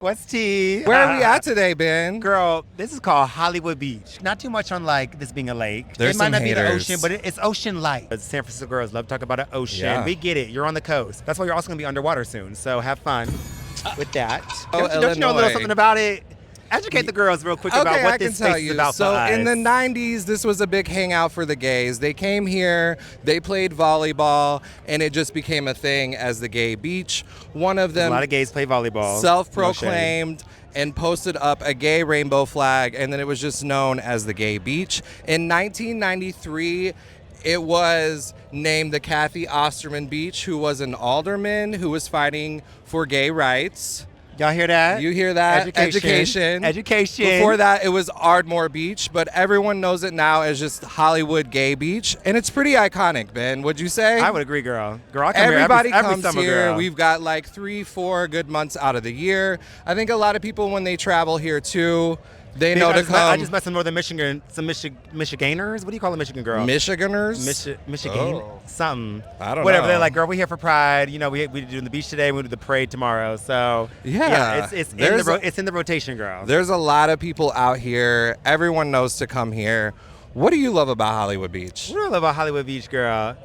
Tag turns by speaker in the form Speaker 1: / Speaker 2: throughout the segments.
Speaker 1: What's tea?
Speaker 2: Where are we at today, Ben?
Speaker 1: Girl, this is called Hollywood Beach. Not too much on like this being a lake.
Speaker 2: There's
Speaker 1: it might
Speaker 2: some
Speaker 1: not be the
Speaker 2: haters.
Speaker 1: ocean, but it's ocean-like. San Francisco girls love to talk about an ocean.
Speaker 2: Yeah.
Speaker 1: We get it. You're on the coast. That's why you're also going to be underwater soon. So have fun with that.
Speaker 2: Oh,
Speaker 1: don't you know a little
Speaker 2: Illinois.
Speaker 1: something about it? Educate the girls real quick about what this space is about
Speaker 2: So
Speaker 1: for us.
Speaker 2: in the 90s, this was a big hangout for the gays. They came here, they played volleyball, and it just became a thing as the gay beach. One of
Speaker 1: a
Speaker 2: them
Speaker 1: lot of gays play volleyball.
Speaker 2: self-proclaimed and posted up a gay rainbow flag, and then it was just known as the gay beach. In 1993, it was named the Kathy Osterman Beach, who was an alderman who was fighting for gay rights.
Speaker 1: Y'all hear that?
Speaker 2: You hear that?
Speaker 1: Education.
Speaker 2: Before that, it was Ardmore Beach, but everyone knows it now as just Hollywood Gay Beach, and it's pretty iconic, Ben. Would you say?
Speaker 1: I would agree, girl. Girl, I come
Speaker 2: Everybody
Speaker 1: here every
Speaker 2: comes
Speaker 1: summer,
Speaker 2: here.
Speaker 1: girl.
Speaker 2: We've got like 3-4 good months out of the year. I think a lot of people, when they travel here too, they know to come.
Speaker 1: I just met some Northern Michigan, some Michiganers. What do you call a Michigan girl?
Speaker 2: Michiganers?
Speaker 1: Michigan,
Speaker 2: Oh.
Speaker 1: something.
Speaker 2: I don't
Speaker 1: Whatever.
Speaker 2: know.
Speaker 1: They're like, girl, we're here for Pride. You know, we do the beach today. We do the parade tomorrow. So
Speaker 2: Yeah.
Speaker 1: it's
Speaker 2: There's
Speaker 1: in the rotation, girl.
Speaker 2: There's a lot of people out here. Everyone knows to come here. What do you love about Hollywood Beach?
Speaker 1: What do I love about Hollywood Beach, girl?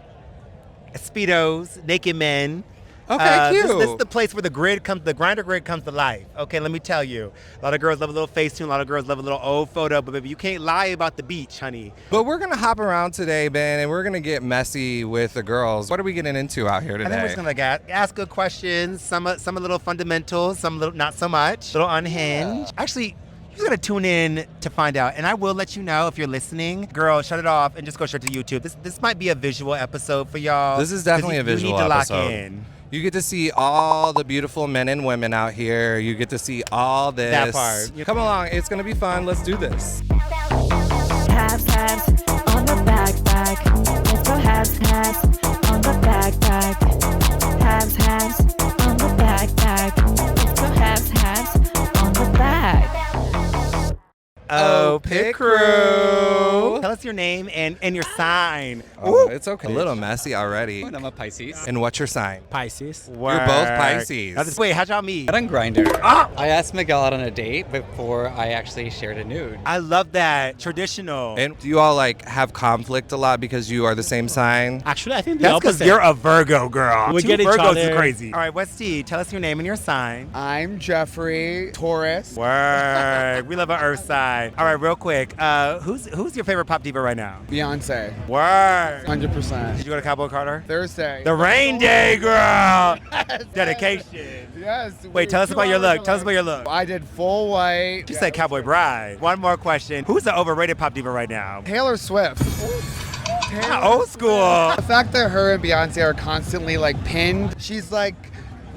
Speaker 1: SPEEDOS, naked men.
Speaker 2: Okay, cute.
Speaker 1: This is the place where the grinder grid comes to life. Okay, let me tell you. A lot of girls love a little Facetune. A lot of girls love a little old photo. But baby, you can't lie about the beach, honey.
Speaker 2: But we're going to hop around today, Ben, and we're going to get messy with the girls. What are we getting into out here today?
Speaker 1: I think we're just gonna like ask good questions. Some a little fundamental, some a little not so much. A little unhinged. Actually, you just gotta tune in to find out. And I will let you know if you're listening. Girl, shut it off and just go straight to YouTube. This might be a visual episode for y'all.
Speaker 2: This is definitely a visual
Speaker 1: You need to
Speaker 2: episode.
Speaker 1: lock in.
Speaker 2: You get to see all the beautiful men and women out here. You get to see all this.
Speaker 1: That part.
Speaker 2: Come along. It's going to be fun. Let's do this.
Speaker 3: Halves on the backpack. Let's go halves on the backpack. Halves on the backpack. Let's go halves on the back.
Speaker 1: Oh, Pit Crew. Tell us your name and your sign.
Speaker 2: Oh, it's okay. A little messy already.
Speaker 4: I'm a Pisces.
Speaker 2: And what's your sign?
Speaker 4: Pisces.
Speaker 2: You're both Pisces.
Speaker 1: Wait, how'd y'all meet?
Speaker 4: On Grindr.
Speaker 1: Ah!
Speaker 4: I asked Miguel out on a date before I actually shared a nude.
Speaker 1: I love that. Traditional.
Speaker 2: And do you all like have conflict a lot because you are the same sign?
Speaker 5: Actually, I think the
Speaker 1: That's because
Speaker 5: opposite.
Speaker 1: you're a Virgo, girl.
Speaker 5: We
Speaker 1: Two
Speaker 5: get each
Speaker 1: Virgos
Speaker 5: other.
Speaker 1: is crazy. All right, Westy, tell us your name and your sign.
Speaker 6: I'm Jeffrey, Taurus.
Speaker 1: Word. We love an Earth sign. All right, real quick. Who's your favorite pop diva right now?
Speaker 6: Beyonce.
Speaker 1: Word.
Speaker 6: 100%.
Speaker 1: Did you go to Cowboy Carter?
Speaker 6: Thursday.
Speaker 1: The Rain Day, girl. Dedication.
Speaker 6: Yes.
Speaker 1: Wait, tell us about your look. Tell us about your look.
Speaker 6: I did full white.
Speaker 1: She said Cowboy Bride. One more question. Who's the overrated pop diva right now?
Speaker 6: Taylor Swift.
Speaker 1: Old school.
Speaker 6: The fact that her and Beyonce are constantly like pinned, she's like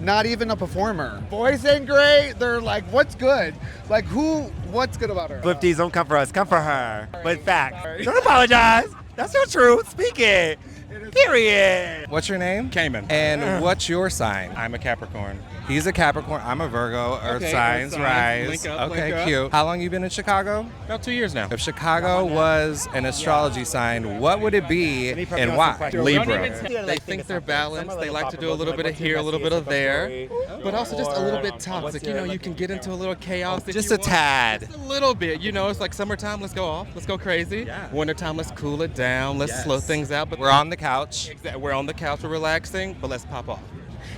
Speaker 6: not even a performer. Voice ain't great. They're like, what's good? Like what's good about her?
Speaker 1: Swifties, don't come for us. Come for her. But fact. Don't apologize. That's your truth. Speak it. Period.
Speaker 2: What's your name?
Speaker 7: Cayman.
Speaker 2: And what's your sign?
Speaker 7: I'm a Capricorn.
Speaker 2: He's a Capricorn. I'm a Virgo. Earth
Speaker 7: Okay,
Speaker 2: signs,
Speaker 7: Earth signs.
Speaker 2: rise.
Speaker 7: Link up,
Speaker 2: okay,
Speaker 7: link up.
Speaker 2: cute. How long you been in Chicago?
Speaker 7: About 2 years now.
Speaker 2: If Chicago was an astrology sign, what would it be
Speaker 1: Let me prep you
Speaker 2: and
Speaker 1: on some
Speaker 2: why?
Speaker 1: questions.
Speaker 7: Libra. They think they're balanced. They like to do a little bit of here, a little bit of there, but also just a little bit toxic. You know, you can get into a little chaos. if
Speaker 2: Just
Speaker 7: you
Speaker 2: a
Speaker 7: want.
Speaker 2: tad.
Speaker 7: Just a little bit. You know, it's like summertime. Let's go off. Let's go crazy.
Speaker 2: Yeah.
Speaker 7: Wintertime. Let's cool it down. Let's slow things out. But
Speaker 2: We're on the couch.
Speaker 7: We're on the couch. We're relaxing, but let's pop off.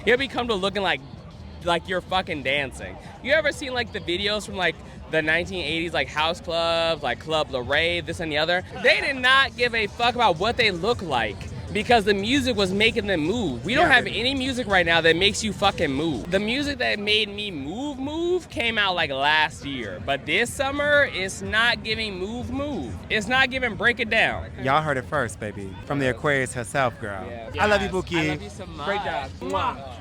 Speaker 8: You ever come to looking like you're fucking dancing. You ever seen like the videos from like the 1980s, like house clubs, like Club La Rave, this and the other? They did not give a fuck about what they look like because the music was making them move. We don't have any music right now that makes you fucking move. The music that made me move came out like last year, but this summer it's not giving move. It's not giving break it down.
Speaker 1: Y'all heard it first, baby. From the Aquarius herself, girl. I love you, Buki.
Speaker 8: I love you so much.
Speaker 1: Great job. Mwah.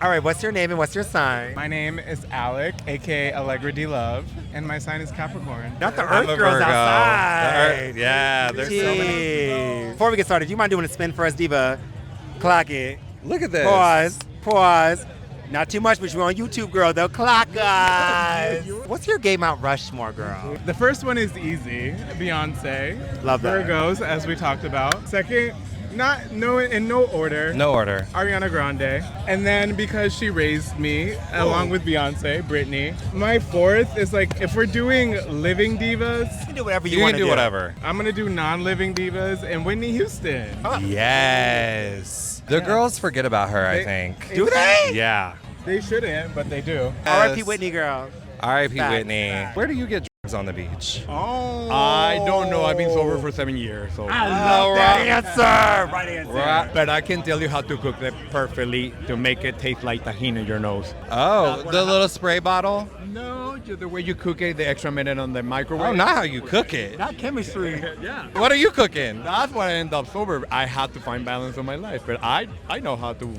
Speaker 1: All right, what's your name and what's your sign?
Speaker 9: My name is Alec, aka Allegra D Love, and my sign is Capricorn.
Speaker 1: Not the
Speaker 2: I'm
Speaker 1: Earth
Speaker 2: a
Speaker 1: girls
Speaker 2: Virgo.
Speaker 1: outside.
Speaker 2: Yeah, there's so many.
Speaker 1: Jeez. Before we get started, do you mind doing a spin for us, Diva? Clock it.
Speaker 2: Look at this.
Speaker 1: Pause. Not too much, but you're on YouTube, girl. They'll clock us. What's your gay Mount Rushmore, girl?
Speaker 9: The first one is easy, Beyonce.
Speaker 1: Love that.
Speaker 9: Virgos, as we talked about. Second, In no order.
Speaker 2: No order.
Speaker 9: Ariana Grande. And then because she raised me, along with Beyonce, Britney. My fourth is like, if we're doing living divas,
Speaker 1: You can do whatever you
Speaker 2: You
Speaker 1: want
Speaker 2: can
Speaker 1: to
Speaker 2: do whatever.
Speaker 9: I'm gonna do non-living divas and Whitney Houston.
Speaker 2: Yes. The girls forget about her, I think.
Speaker 1: Do they?
Speaker 2: Yeah.
Speaker 9: They shouldn't, but they do.
Speaker 1: R.I.P. Whitney, girl.
Speaker 2: R.I.P.
Speaker 1: Facts.
Speaker 2: Whitney. Where do you get drugs on the beach?
Speaker 9: Oh.
Speaker 5: I don't know. I've been sober for 7 years. So.
Speaker 1: I love that answer. Right answer.
Speaker 5: Right. But I can tell you how to cook them perfectly to make it taste like tahini in your nose.
Speaker 2: Oh, the little spray bottle?
Speaker 5: No, just the way you cook it, the extra minute on the microwave.
Speaker 2: Oh, not how you cook it.
Speaker 5: Not chemistry. Yeah.
Speaker 2: What are you cooking?
Speaker 5: That's why I end up sober. I had to find balance in my life, but I know how to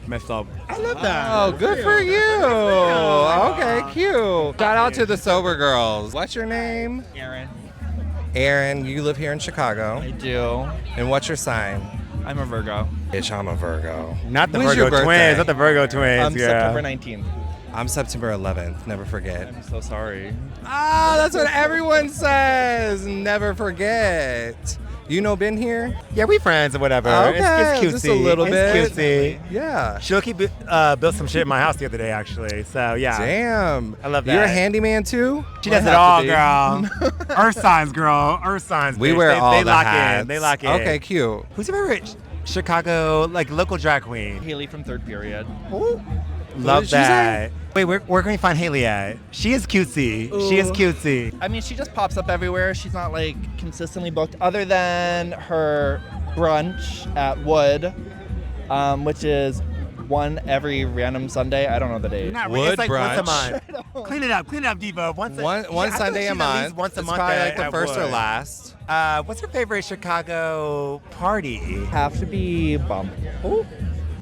Speaker 5: mess up.
Speaker 9: I love that.
Speaker 2: Oh, good for you. Okay, cute. Shout out to the sober girls. What's your name?
Speaker 10: Aaron.
Speaker 2: Aaron, you live here in Chicago.
Speaker 10: I do.
Speaker 2: And what's your sign?
Speaker 10: I'm a Virgo.
Speaker 2: Bitch, I'm a Virgo.
Speaker 1: Not the
Speaker 2: When's your
Speaker 1: Virgo
Speaker 2: birthday?
Speaker 1: twins. Not the Virgo twins. Yeah.
Speaker 10: September 19th.
Speaker 2: I'm September 11th. Never forget.
Speaker 10: I'm so sorry.
Speaker 2: Ah, that's what everyone says. Never forget. You know, been here?
Speaker 1: Yeah, we friends or whatever.
Speaker 2: Okay,
Speaker 1: it's cutesy.
Speaker 2: just a little bit.
Speaker 1: It's cutesy.
Speaker 2: Yeah.
Speaker 1: Shoki built some shit in my house the other day, actually. So, yeah.
Speaker 2: Damn.
Speaker 1: I love that.
Speaker 2: You're a handyman too?
Speaker 1: She does it all, girl. Earth signs, girl. Earth signs.
Speaker 2: We
Speaker 1: bitch.
Speaker 2: wear all
Speaker 1: they
Speaker 2: the
Speaker 1: lock
Speaker 2: hats.
Speaker 1: in. They lock in.
Speaker 2: Okay, cute.
Speaker 1: Who's your favorite Chicago, like, local drag queen?
Speaker 10: Haley from Third Period.
Speaker 1: Love
Speaker 2: did you
Speaker 1: that. Wait, where can we find Haley at? She is cutesy. She is cutesy.
Speaker 10: I mean, she just pops up everywhere. She's not like consistently booked, other than her brunch at Wood, which is one every random Sunday. I don't know the date.
Speaker 1: Not
Speaker 2: Wood
Speaker 1: it's like once a
Speaker 2: brunch.
Speaker 1: month. Clean it up, Diva.
Speaker 2: One
Speaker 1: Yeah, I feel
Speaker 2: Sunday
Speaker 1: like
Speaker 2: a
Speaker 1: she's at
Speaker 2: month.
Speaker 1: least once a
Speaker 2: It's
Speaker 1: month
Speaker 2: probably
Speaker 1: at-
Speaker 2: like the
Speaker 1: at
Speaker 2: first or
Speaker 1: Wood.
Speaker 2: last.
Speaker 1: What's your favorite Chicago party?
Speaker 10: Have to be Bump.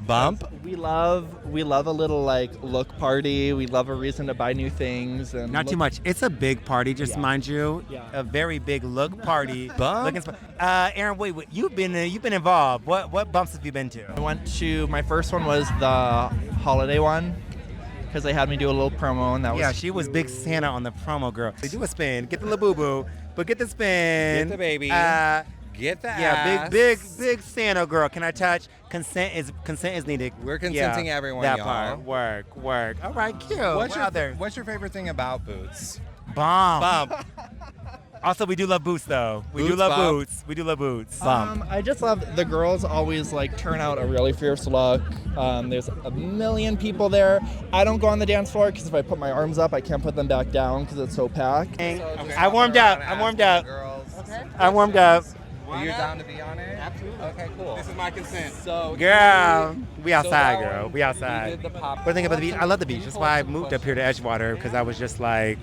Speaker 2: Bump?
Speaker 10: We love a little like look party. We love a reason to buy new things and
Speaker 1: Not too
Speaker 10: look-
Speaker 1: much. It's a big party, just
Speaker 10: Yeah.
Speaker 1: mind you.
Speaker 10: Yeah.
Speaker 1: A very big look party.
Speaker 2: Bump?
Speaker 1: Aaron, wait, you've been involved. What bumps have you been to?
Speaker 10: I went to my first one was the holiday one because they had me do a little promo and that was
Speaker 1: Yeah, she was big Santa on the promo, girl. They do a spin, get the little boo boo, but get the spin.
Speaker 2: Get the baby. Get the
Speaker 1: Yeah,
Speaker 2: ass.
Speaker 1: big Santa, girl. Can I touch? Consent is needed.
Speaker 2: We're consenting everyone,
Speaker 1: that
Speaker 2: y'all.
Speaker 1: part. Work. All right, cute.
Speaker 2: What's
Speaker 1: What other?
Speaker 2: your favorite thing about boots?
Speaker 1: Bomb.
Speaker 2: Bump.
Speaker 1: Also, we do love boots, though. We do
Speaker 2: Boots,
Speaker 1: love
Speaker 2: bump.
Speaker 1: boots. We do love boots. Bump.
Speaker 10: I just love the girls always like turn out a really fierce look. There's a million people there. I don't go on the dance floor because if I put my arms up, I can't put them back down because it's so packed.
Speaker 1: I warmed up.
Speaker 2: Girls.
Speaker 1: I warmed up.
Speaker 2: Are you down to be on it? Absolutely. Okay, cool.
Speaker 9: This is my consent.
Speaker 10: So
Speaker 1: Girl, we outside,
Speaker 10: that
Speaker 1: girl.
Speaker 10: one,
Speaker 1: We outside.
Speaker 10: did the pop-
Speaker 1: What do you think about the beach? I love the beach. That's why I moved up here to Edgewater, because I was just like,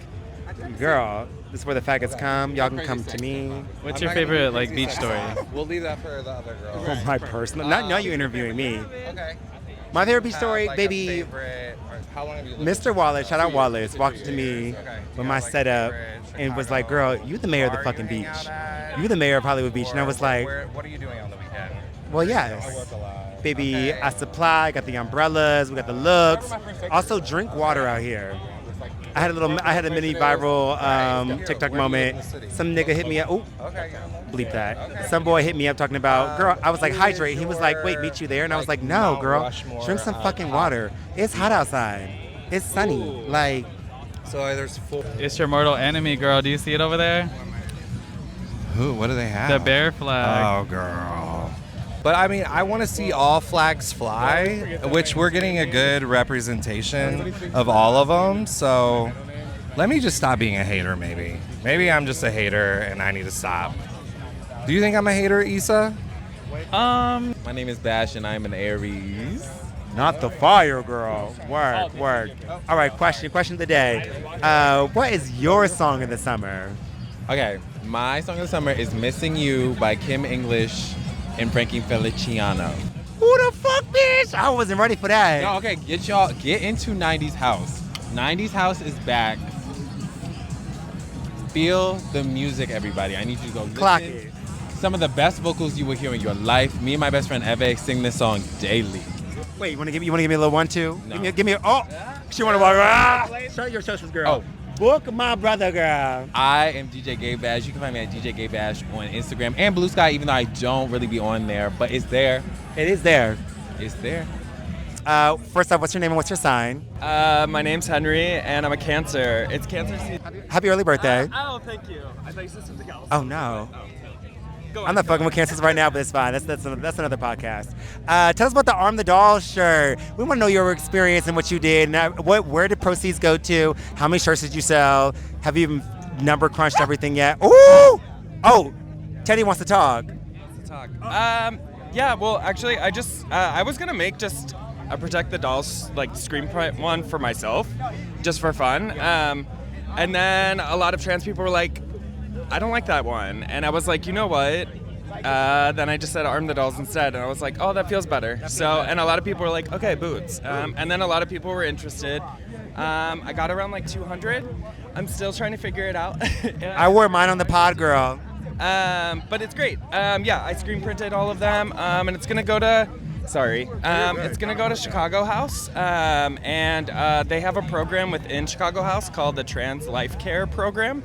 Speaker 1: girl, this is where the faggots come. Y'all can come to me.
Speaker 7: What's your favorite like beach story?
Speaker 2: We'll leave that for the other girl.
Speaker 1: Oh, my personal. Not you interviewing me.
Speaker 2: Okay.
Speaker 1: My favorite beach story,
Speaker 2: Like a
Speaker 1: baby.
Speaker 2: favorite, or how long have you lived
Speaker 1: Mr. Wallace, shout out Wallace, walked to me
Speaker 2: Okay.
Speaker 1: with my setup and was like, girl, you the mayor of the fucking beach. You the mayor of Hollywood Beach. And I was like,
Speaker 2: what are you doing on the weekend?
Speaker 1: well,
Speaker 2: I
Speaker 1: yes.
Speaker 2: work a lot.
Speaker 1: Baby,
Speaker 2: Okay.
Speaker 1: I supply, got the umbrellas, we got the looks. Also, drink water out here. I had a mini viral TikTok moment. Some nigga hit me up. Oh,
Speaker 2: Okay.
Speaker 1: bleep that. Some boy hit me up talking about, girl, I was like, hydrate. He was like, wait, meet you there? And I was like, no, girl, drink some fucking water. It's hot outside. It's sunny. Like,
Speaker 2: So there's 4.
Speaker 7: It's your mortal enemy, girl. Do you see it over there?
Speaker 2: Who? What do they have?
Speaker 7: The bear flag.
Speaker 2: Oh, girl. But I mean, I want to see all flags fly, which we're getting a good representation of all of them. So let me just stop being a hater, maybe. Maybe I'm just a hater and I need to stop. Do you think I'm a hater, Issa?
Speaker 11: My name is Bash and I'm an Aries.
Speaker 1: not the fire girl. Work. All right, question of the day. What is your song of the summer?
Speaker 11: Okay, my song of the summer is Missing You by Kim English and Frankie Feliciano.
Speaker 1: Who the fuck, bitch? I wasn't ready for that.
Speaker 11: No, okay, get into 90s house. 90s house is back. Feel the music, everybody. I need you to go listen.
Speaker 1: Clock it.
Speaker 11: Some of the best vocals you will hear in your life. Me and my best friend Eve sing this song daily.
Speaker 1: Wait, you want to give me a little 1-2?
Speaker 11: No.
Speaker 1: Give me a, oh, she want to walk. Show your socials, girl.
Speaker 11: Oh,
Speaker 1: Book my brother, girl.
Speaker 11: I am DJ Gay Bash. You can find me at DJ Gay Bash on Instagram and Blue Sky, even though I don't really be on there, but it's there.
Speaker 1: It is there.
Speaker 11: It's there.
Speaker 1: First off, what's your name and what's your sign?
Speaker 12: My name's Henry, and I'm a Cancer. It's Cancer season.
Speaker 1: Happy early birthday.
Speaker 12: Oh, thank you. I thought you said something else.
Speaker 1: Oh, no.
Speaker 12: Go
Speaker 1: I'm not fucking with cancers right now, but it's fine. That's another podcast. Tell us about the Arm the Doll shirt. We want to know your experience and what you did. And where did proceeds go to? How many shirts did you sell? Have you even number crunched everything yet? Ooh! Oh, Teddy wants to talk.
Speaker 12: Yeah, well, actually, I was gonna make just a Protect the Dolls like screen print one for myself, just for fun. And then a lot of trans people were like, I don't like that one. And I was like, you know what? Then I just said Arm the Dolls instead. And I was like, oh, that feels better. And a lot of people were like, okay, boots. And then a lot of people were interested. I got around like 200. I'm still trying to figure it out.
Speaker 1: I wore mine on the pod, girl.
Speaker 12: But it's great. Yeah, I screen printed all of them. And it's going to go to... it's going to go to Chicago House, and they have a program within Chicago House called the Trans Life Care Program.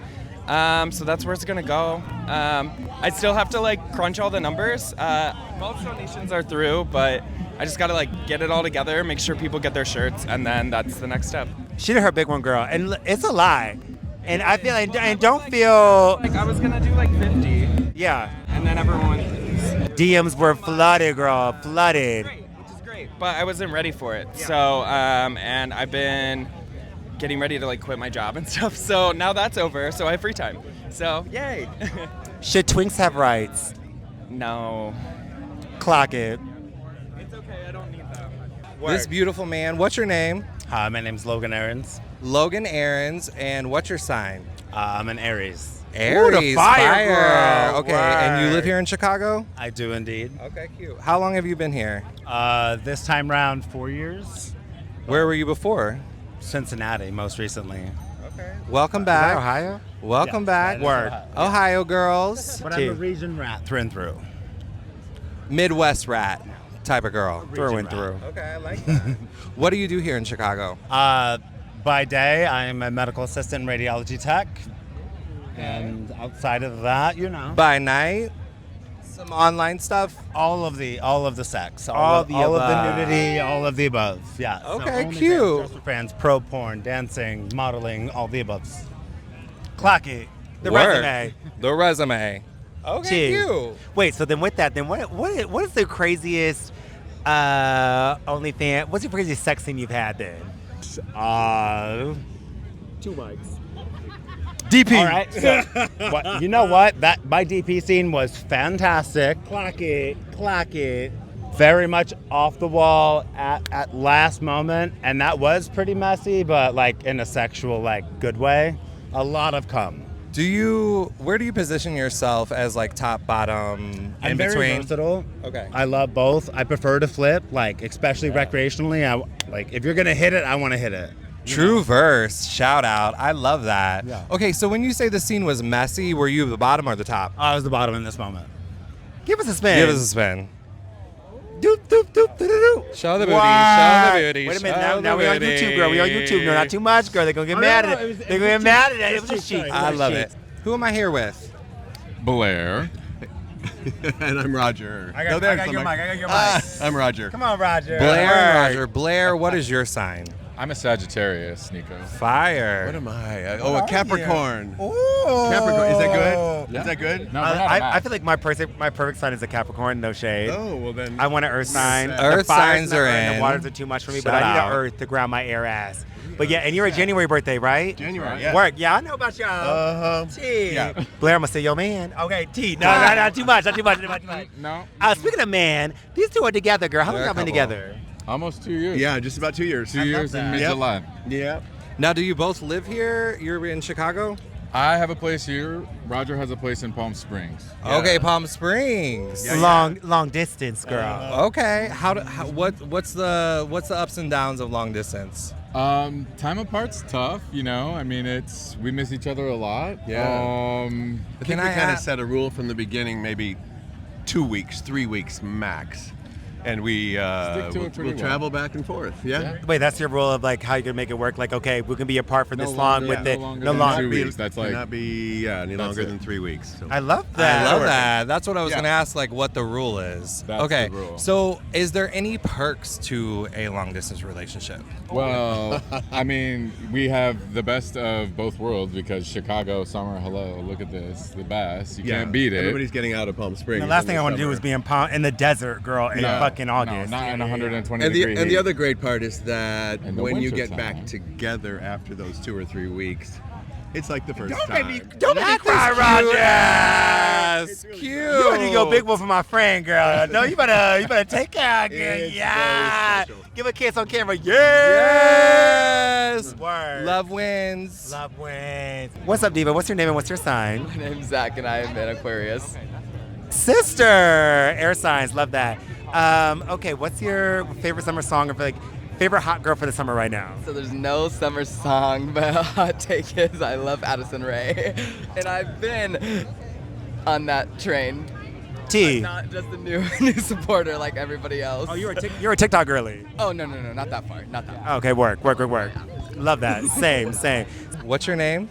Speaker 12: So that's where it's going to go. I still have to like crunch all the numbers. Most donations are through, but I just got to like get it all together, make sure people get their shirts, and then that's the next step.
Speaker 1: She did her big one, girl, and it's a lie. And I feel like, and don't feel
Speaker 12: like I was going to do like 50.
Speaker 1: Yeah.
Speaker 12: And then everyone...
Speaker 1: DMs were flooded, girl, flooded.
Speaker 12: Which is great, but I wasn't ready for it. Yeah. So, and I've been getting ready to like quit my job and stuff. So now that's over. So I have free time. So yay.
Speaker 1: Should twinks have rights?
Speaker 12: No.
Speaker 1: Clock it.
Speaker 12: It's okay. I don't need that.
Speaker 2: This beautiful man. What's your name?
Speaker 13: Hi, my name's Logan Aarons.
Speaker 2: Logan Aarons, and what's your sign?
Speaker 13: I'm an Aries.
Speaker 2: Aries,
Speaker 1: ooh, the fire girl.
Speaker 2: Okay,
Speaker 1: Word.
Speaker 2: and you live here in Chicago?
Speaker 13: I do indeed.
Speaker 2: Okay, cute. How long have you been here?
Speaker 13: This time round, 4 years.
Speaker 2: Where were you before?
Speaker 13: Cincinnati, most recently.
Speaker 2: Okay. Welcome back.
Speaker 1: Ohio?
Speaker 2: Welcome back.
Speaker 13: Word.
Speaker 2: Ohio girls.
Speaker 13: But I'm a region rat through and through.
Speaker 2: Midwest rat type of girl.
Speaker 1: Through and through.
Speaker 2: Okay, I like that. What do you do here in Chicago?
Speaker 13: By day, I'm a medical assistant and radiology tech. And outside of that, you know.
Speaker 2: By night, some online stuff.
Speaker 13: All of the sex,
Speaker 1: All
Speaker 13: of the nudity, all of the above. Yeah.
Speaker 2: Okay,
Speaker 13: so
Speaker 2: cute.
Speaker 13: Fans, pro porn, dancing, modeling, all the above.
Speaker 1: Clock it. The
Speaker 2: Word.
Speaker 1: resume.
Speaker 2: The resume. Okay,
Speaker 1: Gee.
Speaker 2: cute.
Speaker 1: Wait, so then with that, then what is the craziest OnlyFans? What's the craziest sex scene you've had then?
Speaker 13: 2 mics.
Speaker 1: DP.
Speaker 13: All right. So, you know what? My DP scene was fantastic.
Speaker 1: Clock it.
Speaker 13: Very much off the wall at last moment, and that was pretty messy, but like in a sexual, like good way. A lot of cum.
Speaker 2: Where do you position yourself as like top, bottom,
Speaker 13: I'm
Speaker 2: in
Speaker 13: very
Speaker 2: between?
Speaker 13: versatile.
Speaker 2: Okay.
Speaker 13: I love both. I prefer to flip, like especially recreationally. Like if you're gonna hit it, I want to hit it.
Speaker 2: True verse. Shout out. I love that.
Speaker 13: Yeah.
Speaker 2: Okay, so when you say the scene was messy, were you the bottom or the top?
Speaker 13: I was the bottom in this moment.
Speaker 1: Give us a spin.
Speaker 2: Give us a spin.
Speaker 1: Doop, doop, doop, doop, doop.
Speaker 2: Show the booty.
Speaker 1: What?
Speaker 2: Show the booty.
Speaker 1: Wait a minute.
Speaker 2: show
Speaker 1: Now
Speaker 2: the
Speaker 1: we're on
Speaker 2: booty.
Speaker 1: YouTube, girl. We're on YouTube. No, not too much, girl. They're going to get mad at it. They're going to get mad at it. It was a sheet.
Speaker 2: I love it. Who am I here with?
Speaker 14: Blair. And I'm Roger.
Speaker 1: I got your mic.
Speaker 14: I'm Roger.
Speaker 1: Come on, Roger.
Speaker 2: Blair and Roger. Blair, what is your sign?
Speaker 14: I'm a Sagittarius, Nico.
Speaker 2: Fire.
Speaker 14: What am I? A Capricorn.
Speaker 1: Ooh.
Speaker 14: Capricorn. Is that good?
Speaker 1: Yeah.
Speaker 14: Is that good?
Speaker 5: No,
Speaker 1: I feel like my perfect sign is a Capricorn, no shade.
Speaker 14: Oh, well then.
Speaker 1: I want an earth sign.
Speaker 2: Earth
Speaker 1: The fire's
Speaker 2: signs
Speaker 1: never
Speaker 2: are
Speaker 1: The
Speaker 2: in.
Speaker 1: waters are too much for me,
Speaker 2: Shout
Speaker 1: but I need
Speaker 2: out.
Speaker 1: an earth to ground my air ass. But yeah, and you're a January birthday, right?
Speaker 14: January, yeah.
Speaker 1: Work. Yeah, I know about y'all.
Speaker 14: Uh-huh.
Speaker 1: T.
Speaker 14: Yeah.
Speaker 1: Blair, I'm going to say, yo, man. Okay, T. No, too much. Not too much.
Speaker 5: No.
Speaker 1: Speaking of man, these two are together, girl. How long
Speaker 2: They're a
Speaker 1: y'all been
Speaker 2: couple.
Speaker 1: together?
Speaker 5: Almost 2 years.
Speaker 14: Yeah, just about 2 years.
Speaker 5: 2 years in mid-July.
Speaker 14: Yep.
Speaker 2: Now, do you both live here? You're in Chicago?
Speaker 5: I have a place here. Roger has a place in Palm Springs.
Speaker 2: Okay, Palm Springs.
Speaker 1: Long distance, girl.
Speaker 2: Okay. What's the ups and downs of long distance?
Speaker 5: Time apart's tough, you know. I mean, we miss each other a lot.
Speaker 14: Yeah. I think
Speaker 2: Can
Speaker 14: we
Speaker 2: I
Speaker 14: kind of
Speaker 2: ask-
Speaker 14: set a rule from the beginning, maybe 2 weeks, 3 weeks max. and we
Speaker 15: to it pretty
Speaker 14: we'll
Speaker 15: well.
Speaker 14: travel back and forth. Yeah.
Speaker 1: Wait, that's your rule of like how you can make it work. Like, okay, we can be apart for this long with it.
Speaker 15: no
Speaker 1: No
Speaker 15: than
Speaker 1: longer.
Speaker 15: 2 weeks. That's like
Speaker 14: Cannot be any longer
Speaker 15: it.
Speaker 14: than 3 weeks. So.
Speaker 1: I love that.
Speaker 2: I love that. That's what I was
Speaker 15: Yeah.
Speaker 2: going to ask, like, what the rule is.
Speaker 15: That's
Speaker 2: okay.
Speaker 15: the rule.
Speaker 2: So, is there any perks to a long distance relationship?
Speaker 15: Well, I mean, we have the best of both worlds because Chicago summer. Hello, look at this, the best. You can't beat it.
Speaker 14: Everybody's getting out of Palm Springs.
Speaker 1: The last
Speaker 14: in
Speaker 1: thing
Speaker 14: the
Speaker 1: I want to do
Speaker 14: summer.
Speaker 1: is be in the desert, girl, in fucking August.
Speaker 15: No, not in 120
Speaker 14: And
Speaker 15: degree
Speaker 14: the
Speaker 15: heat.
Speaker 14: other great part is that
Speaker 15: In the
Speaker 14: when you
Speaker 15: winter
Speaker 14: get back
Speaker 15: time.
Speaker 14: together after those 2 or 3 weeks, it's like the first
Speaker 1: Don't
Speaker 14: time.
Speaker 1: make me cry, Roger.
Speaker 2: Yes, cute.
Speaker 1: You want to go big one for my friend, girl. No, you better take care, girl.
Speaker 14: It's
Speaker 1: Yeah.
Speaker 14: very special.
Speaker 1: Give a kiss on camera. Yeah.
Speaker 2: Yes.
Speaker 1: Word.
Speaker 2: Love wins.
Speaker 1: Love wins. What's up, Diva? What's your name and what's your sign?
Speaker 16: My name's Zach and I am an Aquarius.
Speaker 1: Sister. Air signs. Love that. Okay, what's your favorite summer song or favorite hot girl for the summer right now?
Speaker 16: So there's no summer song, but a hot take is I love Addison Rae. And I've been on that train.
Speaker 1: T.
Speaker 16: I'm not just a new supporter like everybody else.
Speaker 1: Oh, you're a TikTok girly.
Speaker 16: Oh, no, not that far. Not that far.
Speaker 1: Okay, work. Love that. Same.
Speaker 2: What's your name?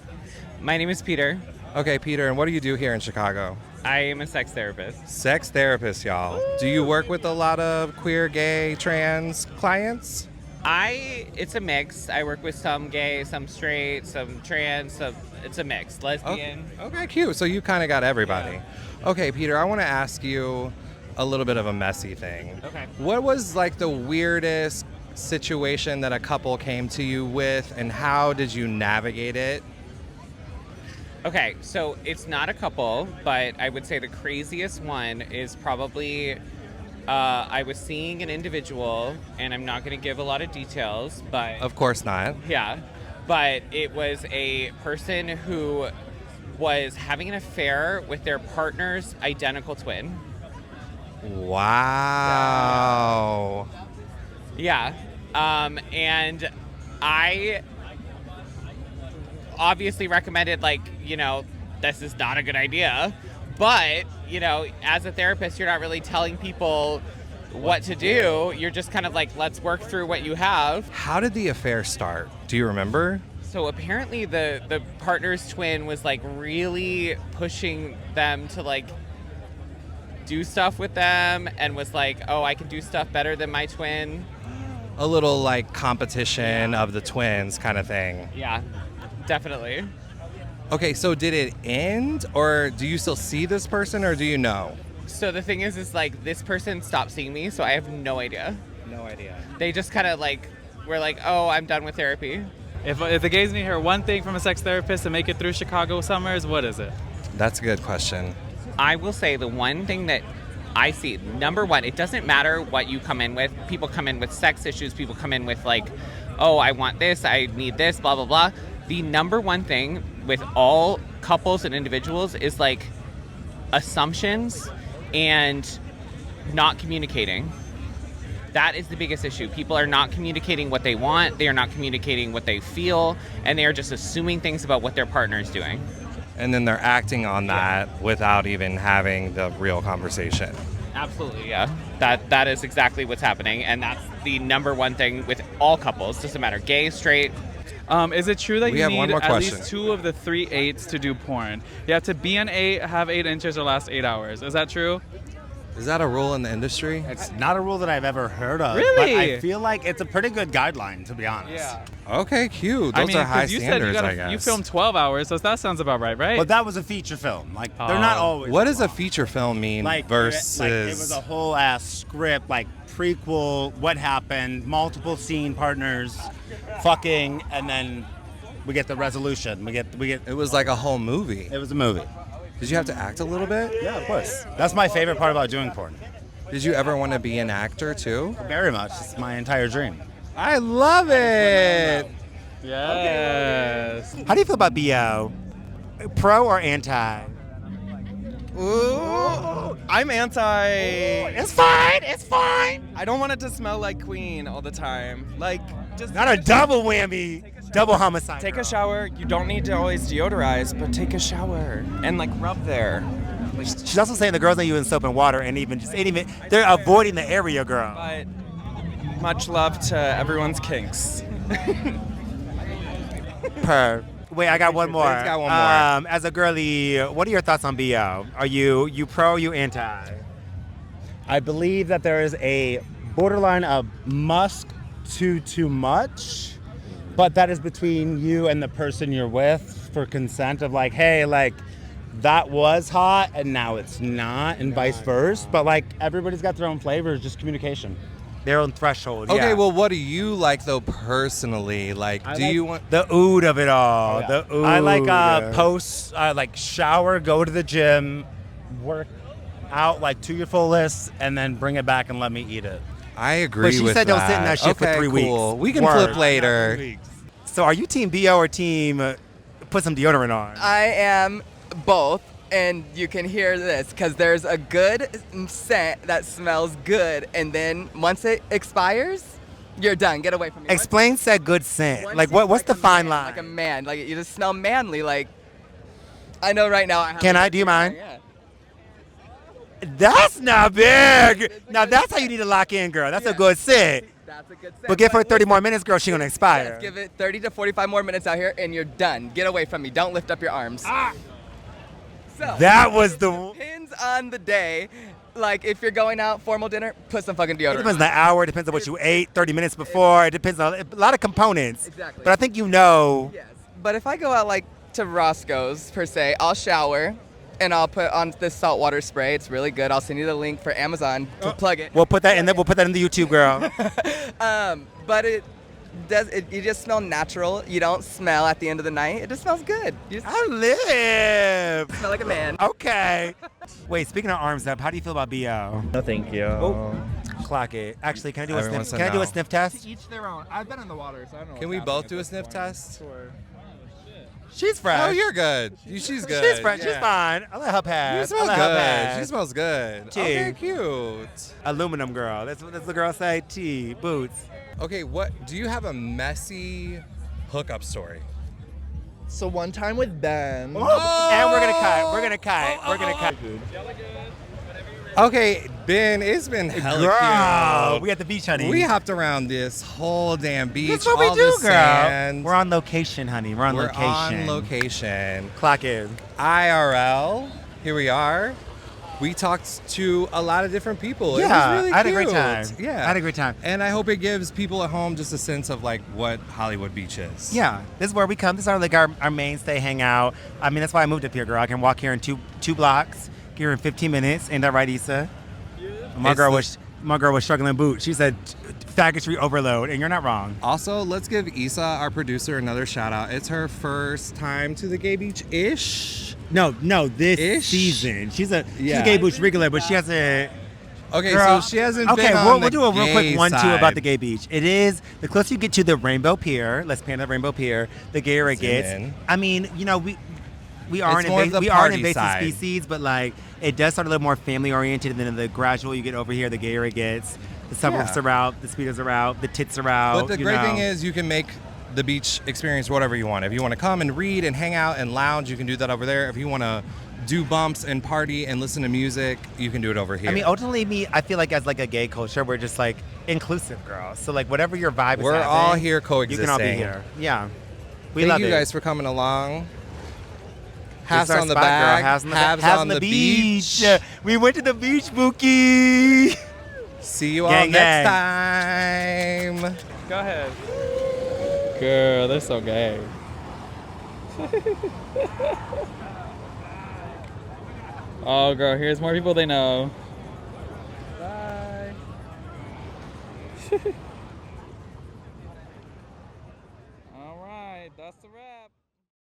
Speaker 4: My name is Peter.
Speaker 2: Okay, Peter, and what do you do here in Chicago?
Speaker 4: I am a sex therapist.
Speaker 2: Sex therapist, y'all. Do you work with a lot of queer, gay, trans clients?
Speaker 4: It's a mix. I work with some gay, some straight, some trans, it's a mix. Lesbian.
Speaker 2: Okay, cute. So you kind of got everybody. Okay, Peter, I want to ask you a little bit of a messy thing.
Speaker 4: Okay.
Speaker 2: What was like the weirdest situation that a couple came to you with, and how did you navigate it?
Speaker 4: Okay, so it's not a couple, but I would say the craziest one is probably I was seeing an individual, and I'm not going to give a lot of details, but
Speaker 2: Of course not.
Speaker 4: yeah, but it was a person who was having an affair with their partner's identical twin.
Speaker 2: Wow.
Speaker 4: Yeah, and I obviously recommended, this is not a good idea. But, as a therapist, you're not really telling people what to do. You're just kind of like, let's work through what you have.
Speaker 2: How did the affair start? Do you remember?
Speaker 4: So apparently the partner's twin was really pushing them to do stuff with them, and was like, oh, I can do stuff better than my twin.
Speaker 2: A little competition of the twins kind of thing.
Speaker 4: Yeah, definitely.
Speaker 2: Okay, so did it end, or do you still see this person, or do you know?
Speaker 4: So the thing is this person stopped seeing me, so I have no idea.
Speaker 2: No idea.
Speaker 4: They just kind of were like, oh, I'm done with therapy.
Speaker 17: If the gays need to hear one thing from a sex therapist to make it through Chicago summers, what is it?
Speaker 2: That's a good question.
Speaker 4: I will say the one thing that I see, number one, it doesn't matter what you come in with. People come in with sex issues. People come in with oh, I want this, I need this, blah, blah, blah. The number one thing with all couples and individuals is assumptions and not communicating. That is the biggest issue. People are not communicating what they want. They are not communicating what they feel, and they are just assuming things about what their partner is doing.
Speaker 2: And then they're acting on that without even having the real conversation.
Speaker 4: Absolutely, yeah. That is exactly what's happening, and that's the number one thing with all couples. Doesn't matter, gay, straight.
Speaker 17: Is it true that
Speaker 2: We
Speaker 17: you
Speaker 2: have one
Speaker 17: need
Speaker 2: more
Speaker 17: at
Speaker 2: question.
Speaker 17: least 2 of the 3 8s to do porn? You have to be an 8, have 8 inches, or last 8 hours. Is that true?
Speaker 2: Is that a rule in the industry?
Speaker 13: It's not a rule that I've ever heard of.
Speaker 17: Really?
Speaker 13: But I feel like it's a pretty good guideline, to be honest.
Speaker 17: Yeah.
Speaker 2: Okay, cute. Those are high
Speaker 17: you
Speaker 2: standards,
Speaker 17: said
Speaker 2: I guess.
Speaker 17: you filmed 12 hours, so that sounds about right?
Speaker 13: But that was a feature film. They're not always.
Speaker 2: What does a feature film mean versus...
Speaker 13: it was a whole ass script, prequel, what happened, multiple scene partners, fucking, and then we get the resolution. We get.
Speaker 2: It was like a whole movie.
Speaker 13: It was a movie.
Speaker 2: Did you have to act a little bit?
Speaker 13: Yeah, of course. That's my favorite part about doing porn.
Speaker 2: Did you ever want to be an actor too?
Speaker 13: Very much. It's my entire dream.
Speaker 2: I love it.
Speaker 17: Yes.
Speaker 1: How do you feel about BO? Pro or anti?
Speaker 12: Ooh, I'm anti.
Speaker 1: It's fine.
Speaker 12: I don't want it to smell like Queen all the time. Just
Speaker 1: Not a double whammy, double homicide.
Speaker 12: Take a shower. You don't need to always deodorize, but take a shower and rub there.
Speaker 1: She's also saying the girls ain't using soap and water, and they're avoiding the area, girl.
Speaker 12: But much love to everyone's kinks.
Speaker 1: Wait, I got one more.
Speaker 2: Let's got one more.
Speaker 1: As a girly, what are your thoughts on BO? Are you pro or you anti?
Speaker 13: I believe that there is a borderline of musk to too much, but that is between you and the person you're with for consent of like, hey, like that was hot and now it's not, and vice versa. But like everybody's got their own flavors, just communication.
Speaker 1: Their own threshold.
Speaker 2: Okay,
Speaker 1: yeah.
Speaker 2: well, what do you like though personally? Like, you want
Speaker 1: the ood of it all?
Speaker 13: Oh, yeah.
Speaker 1: The ood.
Speaker 13: I like post, like shower, go to the gym, work out like to your fullest, and then bring it back and let me eat it.
Speaker 2: I agree.
Speaker 1: But she said don't sit in that shit for 3
Speaker 2: cool.
Speaker 1: weeks.
Speaker 2: We can flip later.
Speaker 1: So, are you team BO or team put some deodorant on?
Speaker 16: I am both, and you can hear this because there's a good scent that smells good, and then once it expires, you're done. Get away from me.
Speaker 1: Explain said good scent. Like what's the fine line?
Speaker 16: Like a man, like you just smell manly. Like I know right now.
Speaker 1: Do you mind? Yeah. That's not big. Now that's how you need to lock in, girl. That's a good scent.
Speaker 16: That's a good scent.
Speaker 1: But give her 30 more minutes, girl. She's gonna expire.
Speaker 16: Yes, give it 30 to 45 more minutes out here, and you're done. Get away from me. Don't lift up your arms. So
Speaker 1: that was the.
Speaker 16: Depends on the day. Like if you're going out formal dinner, put some fucking deodorant.
Speaker 1: It depends on the hour. It depends on what you ate 30 minutes before. It depends on a lot of components.
Speaker 16: Exactly.
Speaker 1: But I think you know.
Speaker 16: Yes. But if I go out like to Roscoe's per se, I'll shower. And I'll put on this saltwater spray. It's really good. I'll send you the link for Amazon to plug it.
Speaker 1: We'll put that in there. We'll put that in the YouTube, girl.
Speaker 16: But it does. You just smell natural. You don't smell at the end of the night. It just smells good.
Speaker 1: I live.
Speaker 16: Smell like a man.
Speaker 1: Okay. Wait. Speaking of arms up, how do you feel about BO?
Speaker 10: No, thank you.
Speaker 1: Oh, clock it. Actually, can I do a
Speaker 2: Everyone
Speaker 1: sniff?
Speaker 2: said
Speaker 1: Can I do
Speaker 2: no.
Speaker 1: a sniff test?
Speaker 18: To each their own. I've been in the water, so I don't know.
Speaker 2: Can we both do a sniff test?
Speaker 18: Sure.
Speaker 1: She's fresh.
Speaker 2: Oh, you're good. She's good.
Speaker 1: She's fresh.
Speaker 2: Yeah.
Speaker 1: She's fine. I'll let her pass.
Speaker 2: You smell
Speaker 1: I'll let her
Speaker 2: good.
Speaker 1: pass.
Speaker 2: She smells good.
Speaker 1: Tea.
Speaker 2: Okay, cute.
Speaker 1: Aluminum girl. That's what the girl say. Tea. Boots.
Speaker 2: Okay, what do you have a messy hookup story?
Speaker 10: So one time with Ben.
Speaker 1: Oh! And we're gonna cut. We're gonna cut. We're gonna cut.
Speaker 2: Okay, Ben, it's been hella
Speaker 1: Girl,
Speaker 2: cute.
Speaker 1: we at the beach, honey.
Speaker 2: We hopped around this whole damn beach.
Speaker 1: That's what
Speaker 2: all
Speaker 1: we do,
Speaker 2: the
Speaker 1: girl.
Speaker 2: sand.
Speaker 1: We're on location, honey. We're on location.
Speaker 2: on location.
Speaker 1: Clock in.
Speaker 2: IRL. Here we are. We talked to a lot of different people.
Speaker 1: Yeah,
Speaker 2: it was really
Speaker 1: I had a great
Speaker 2: cute.
Speaker 1: time.
Speaker 2: Yeah,
Speaker 1: I had a great time.
Speaker 2: And I hope it gives people at home just a sense of like what Hollywood Beach is.
Speaker 1: Yeah, this is where we come. This is our mainstay hangout. I mean, that's why I moved up here, girl. I can walk here in two blocks, get here in 15 minutes. Ain't that right, Issa? My girl was struggling boot. She said faggotry overload, and you're not wrong.
Speaker 2: Also, let's give Issa, our producer, another shout out. It's her first time to the Gay Beach-ish.
Speaker 1: No, this season. She's a Gay Beach regular, but she hasn't.
Speaker 2: Okay,
Speaker 1: Girl,
Speaker 2: so she hasn't
Speaker 1: okay,
Speaker 2: been on
Speaker 1: we'll do a real quick
Speaker 2: gay
Speaker 1: 1-2
Speaker 2: side.
Speaker 1: about the Gay Beach. It is, the closer you get to the Rainbow Pier, let's pan the Rainbow Pier, the gayer it
Speaker 2: Zoom
Speaker 1: gets.
Speaker 2: in.
Speaker 1: I mean, you know, we are
Speaker 2: It's
Speaker 1: an
Speaker 2: more of the
Speaker 1: we are an
Speaker 2: party
Speaker 1: invasive
Speaker 2: side.
Speaker 1: species, but like it does start a little more family oriented, and then the gradual you get over here, the gayer it gets. The suburbs
Speaker 2: Yeah.
Speaker 1: are out, the speedos are out, the tits are out.
Speaker 2: But the
Speaker 1: you
Speaker 2: great
Speaker 1: know.
Speaker 2: thing is you can make the beach experience whatever you want. If you want to come and read and hang out and lounge, you can do that over there. If you want to do bumps and party and listen to music, you can do it over here.
Speaker 1: I mean, ultimately, I feel like as like a gay culture, we're just like inclusive, girls. So like whatever your vibe is,
Speaker 2: we're
Speaker 1: having,
Speaker 2: all here
Speaker 1: You
Speaker 2: coexisting.
Speaker 1: can all be here. Yeah, we
Speaker 2: Thank
Speaker 1: love
Speaker 2: you
Speaker 1: it.
Speaker 2: guys for coming along.
Speaker 1: This
Speaker 2: Halves
Speaker 1: is our
Speaker 2: on the
Speaker 1: spot, girl.
Speaker 2: bag,
Speaker 1: Halves on the beach. We went to the beach, Bookie.
Speaker 2: See you all
Speaker 1: Gang,
Speaker 2: next
Speaker 1: gang.
Speaker 2: time.
Speaker 17: Go ahead. Girl, they're so gay. Oh, girl, here's more people they know. Bye.